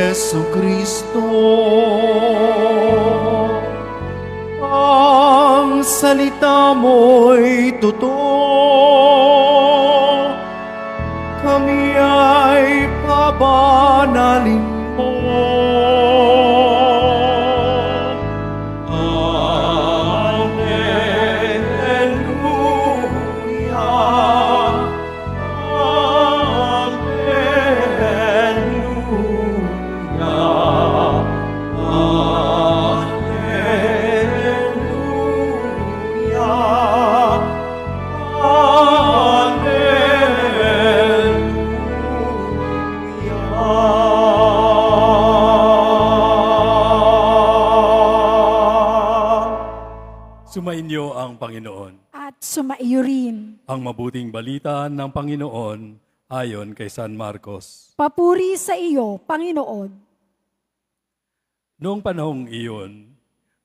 Jesucristo. Ang salita mo'y totoo, kami ay pabanalin mo. Alleluia, Alleluia, Sumainyo ang Panginoon. At sumaiyo rin. Ang mabuting balita ng Panginoon ayon kay San Marcos. Papuri sa iyo, Panginoon. Noong panahong iyon,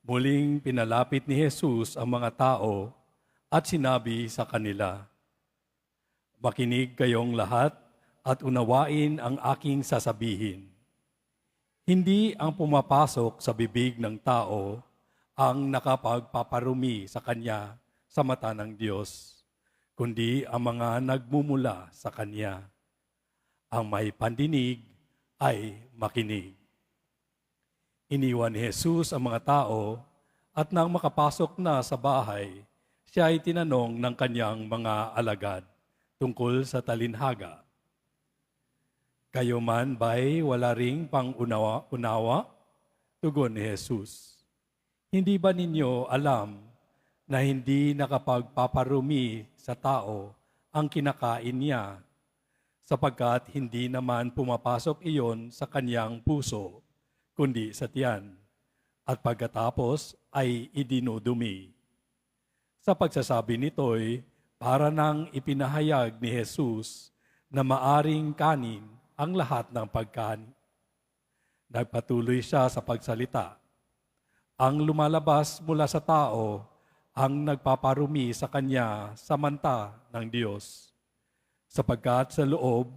muling pinalapit ni Jesus ang mga tao at sinabi sa kanila, "Makinig kayong lahat at unawain ang aking sasabihin. Hindi ang pumapasok sa bibig ng tao ang nakapagpaparumi sa kanya sa mata ng Diyos, kundi ang mga nagmumula sa kanya. Ang may pandinig ay makinig." Iniwan ni Jesus ang mga tao at nang makapasok na sa bahay, siya ay tinanong ng kanyang mga alagad tungkol sa talinhaga. "Kayo man ba'y wala ring pang-unawa?" Tugon ni Jesus. "Hindi ba ninyo alam na hindi nakapagpaparumi sa tao ang kinakain niya, sapagkat hindi naman pumapasok iyon sa kanyang puso, kundi sa tiyan, at pagkatapos ay idinudumi?" Sa pagsasabi nito'y para nang ipinahayag ni Jesus na maaring kanin ang lahat ng pagkain. Nagpatuloy siya sa pagsalita. Ang lumalabas mula sa tao ang nagpaparumi sa kanya sa manta ng Diyos, sapagkat sa loob,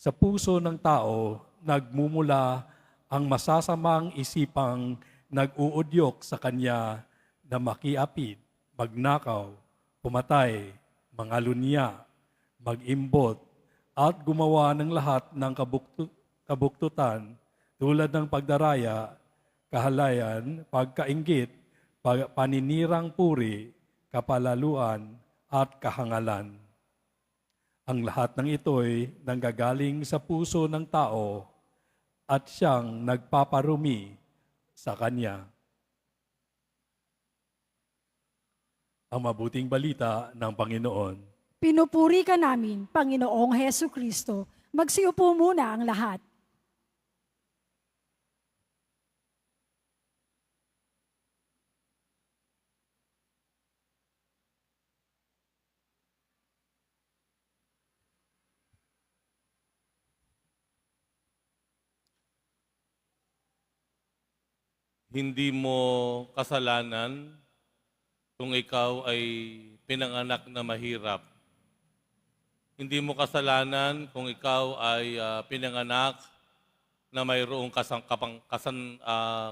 sa puso ng tao, nagmumula ang masasamang isipang nag-uudyok sa kanya na makiapid, magnakaw, pumatay, mangalunya, mag-imbot, at gumawa ng lahat ng kabuktutan tulad ng pagdaraya, kahalayan, pagkainggit, paninirang puri, kapalaluan, at kahangalan. Ang lahat ng ito'y nanggagaling sa puso ng tao at siyang nagpaparumi sa kanya. Ang mabuting balita ng Panginoon. Pinupuri ka namin, Panginoong Hesu Kristo. Magsiupo muna ang lahat. Hindi mo kasalanan kung ikaw ay pinanganak na mahirap. Hindi mo kasalanan kung ikaw ay pinanganak na mayroong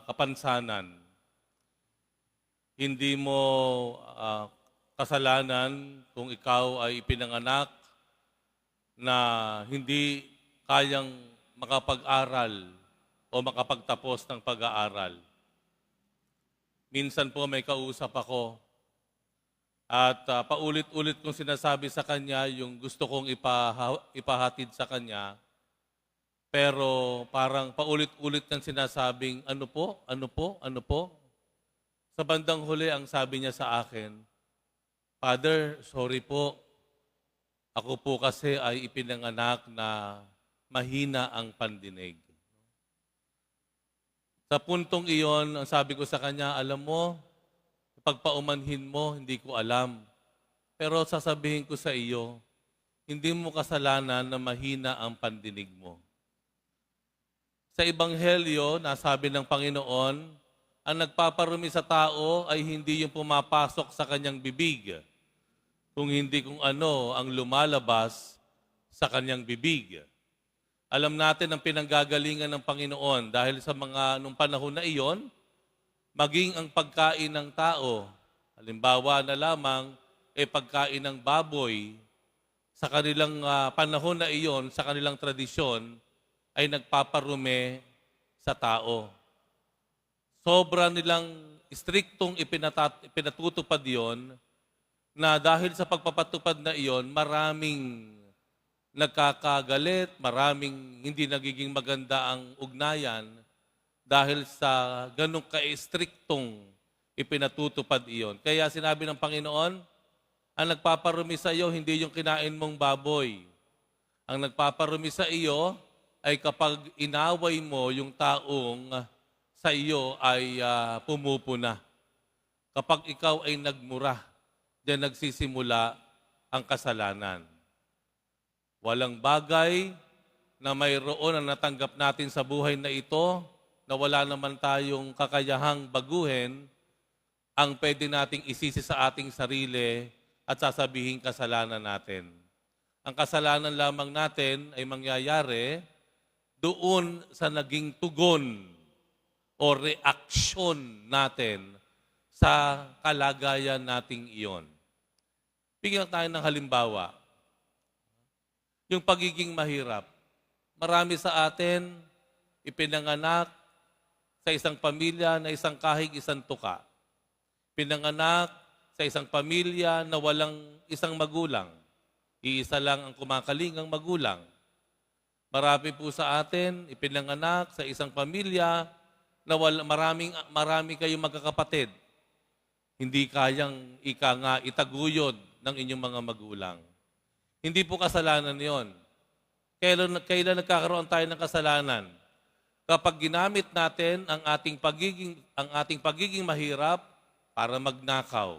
kapansanan. Hindi mo kasalanan kung ikaw ay pinanganak na hindi kayang makapag-aral o makapagtapos ng pag-aaral. Minsan po may kausap ako at paulit-ulit kong sinasabi sa kanya yung gusto kong ipahatid sa kanya. Pero parang paulit-ulit niyang sinasabing, ano po? Sa bandang huli, ang sabi niya sa akin, "Father, sorry po. Ako po kasi ay ipinanganak na mahina ang pandinig." Sa puntong iyon, ang sabi ko sa kanya, "Alam mo, pagpaumanhin mo, hindi ko alam. Pero sasabihin ko sa iyo, hindi mo kasalanan na mahina ang pandinig mo." Sa Ebanghelyo, nasabi ng Panginoon, ang nagpaparumi sa tao ay hindi yung pumapasok sa kanyang bibig, kung hindi kung ano ang lumalabas sa kanyang bibig. Alam natin ang pinanggagalingan ng Panginoon dahil sa nung panahon na iyon, maging ang pagkain ng tao, halimbawa na lamang, pagkain ng baboy, sa kanilang panahon na iyon, sa kanilang tradisyon, ay nagpaparume sa tao. Sobra nilang striktong ipinatutupad yon na dahil sa pagpapatupad na iyon, maraming nagkakagalit, maraming hindi nagiging maganda ang ugnayan dahil sa ganong ka-striktong ipinatutupad iyon. Kaya sinabi ng Panginoon, ang nagpaparumi sa iyo, hindi yung kinain mong baboy. Ang nagpaparumi sa iyo ay kapag inaway mo yung taong sa iyo ay pumupuna. Kapag ikaw ay nagmura, diyan nagsisimula ang kasalanan. Walang bagay na mayroon ang natanggap natin sa buhay na ito na wala naman tayong kakayahang baguhin ang pwede nating isisi sa ating sarili at sasabihin kasalanan natin. Ang kasalanan lamang natin ay mangyayari doon sa naging tugon o reaksyon natin sa kalagayan nating iyon. Bigyan tayo ng halimbawa. Yung pagiging mahirap. Marami sa atin ipinanganak sa isang pamilya na isang kahig, isang tuka. Pinanganak sa isang pamilya na walang isang magulang. Iisa lang ang kumakalingang magulang. Marami po sa atin ipinanganak sa isang pamilya na marami kayong magkakapatid. Hindi kayang itaguyod ng inyong mga magulang. Hindi po kasalanan yon. Kailan nagkakaroon tayo ng kasalanan? Kapag ginamit natin ang ating pagiging mahirap para magnakaw,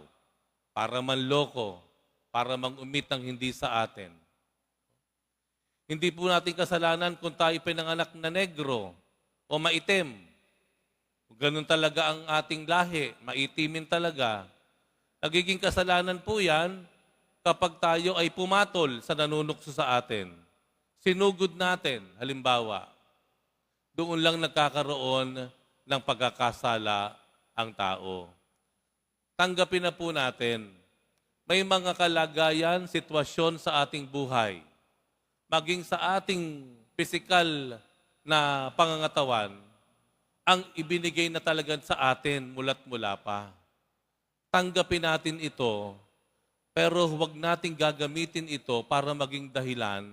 para manloko, para mangumit ng hindi sa atin. Hindi po natin kasalanan kung tayo pinanganak na negro o maitim. Ganun talaga ang ating lahi, maitimin talaga. Nagiging kasalanan po yan kapag tayo ay pumatol sa nanunukso sa atin. Sinugod natin, halimbawa, doon lang nagkakaroon ng pagkakasala ang tao. Tanggapin na po natin, may mga kalagayan, sitwasyon sa ating buhay, maging sa ating pisikal na pangangatawan, ang ibinigay na talaga sa atin mula't mula pa. Tanggapin natin ito, pero huwag nating gagamitin ito para maging dahilan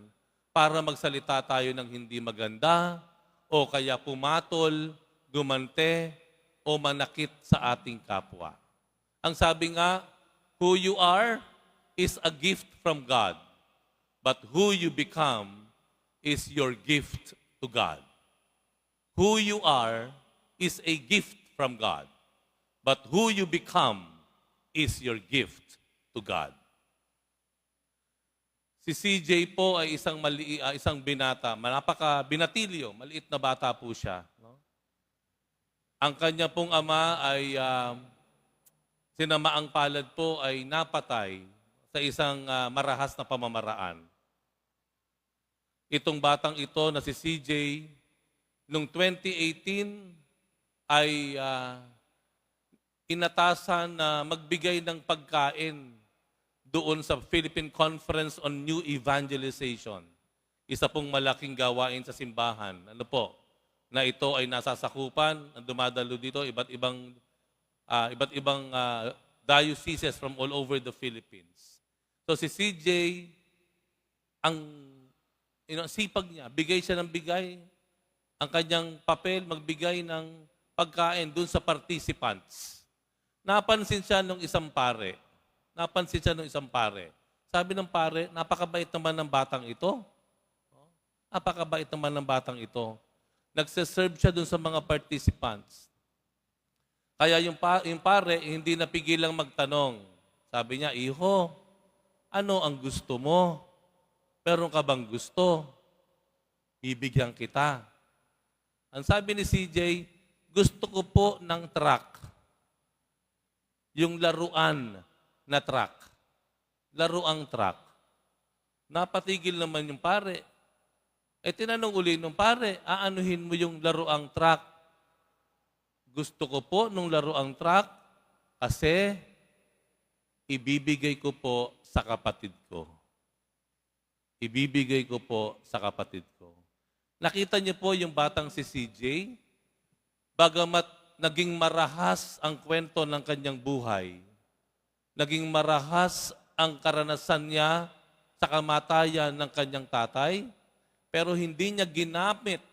para magsalita tayo ng hindi maganda o kaya pumatol, gumante o manakit sa ating kapwa. Ang sabi nga, who you are is a gift from God, but who you become is your gift to God. Who you are is a gift from God, but who you become is your gift to God. Si CJ po ay isang binata, napaka-binatilyo, maliit na bata po siya. No? Ang kanya pong ama ay sinamaang palad po ay napatay sa isang marahas na pamamaraan. Itong batang ito na si CJ, noong 2018 ay inatasan na magbigay ng pagkain doon sa Philippine Conference on New Evangelization. Isa pong malaking gawain sa simbahan. Ano po? Na ito ay nasasakupan, ang dumadalo dito, iba't ibang dioceses from all over the Philippines. So si CJ, ang sipag niya, bigay siya ng bigay. Ang kanyang papel, magbigay ng pagkain doon sa participants. Napansin siya nung isang pare. Sabi ng pare, napakabait naman ng batang ito. Napakabait naman ng batang ito. Nagsiserve siya dun sa mga participants. Kaya yung pare, hindi napigilang magtanong. Sabi niya, Iho, ano ang gusto mo? Meron ka bang gusto? Bibigyan kita. Ang sabi ni CJ, gusto ko po ng truck. Yung laruan na truck. Laruang truck. Napatigil naman yung pare. Tinanong uli nung pare, aanuhin mo yung laruang truck. Gusto ko po nung laruang truck kasi ibibigay ko po sa kapatid ko. Ibibigay ko po sa kapatid ko. Nakita niyo po yung batang si CJ? Bagamat naging marahas ang kwento ng kanyang buhay, naging marahas ang karanasan niya sa kamatayan ng kanyang tatay, pero hindi niya ginamit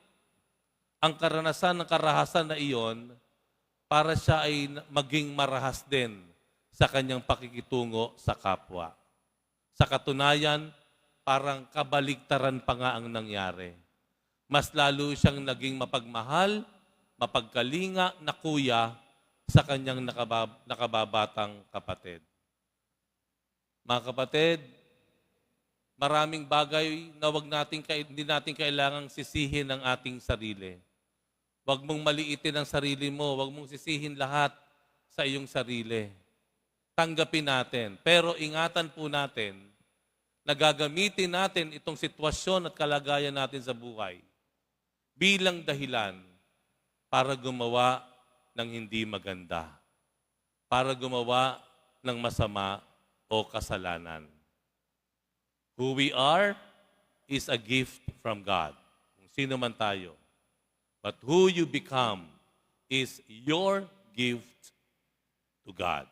ang karanasan ng karahasan na iyon para siya ay maging marahas din sa kanyang pakikitungo sa kapwa. Sa katunayan, parang kabaligtaran pa nga ang nangyari. Mas lalo siyang naging mapagmahal, mapagkalinga na kuya sa kanyang nakababatang kapatid. Mga kapatid, maraming bagay na hindi natin kailangang sisihin ang ating sarili. Huwag mong maliitin ang sarili mo. Huwag mong sisihin lahat sa iyong sarili. Tanggapin natin. Pero ingatan po natin na gagamitin natin itong sitwasyon at kalagayan natin sa buhay bilang dahilan para gumawa ng hindi maganda. Para gumawa ng masama o kasalanan. Who we are is a gift from God. Kung sino man tayo. But who you become is your gift to God.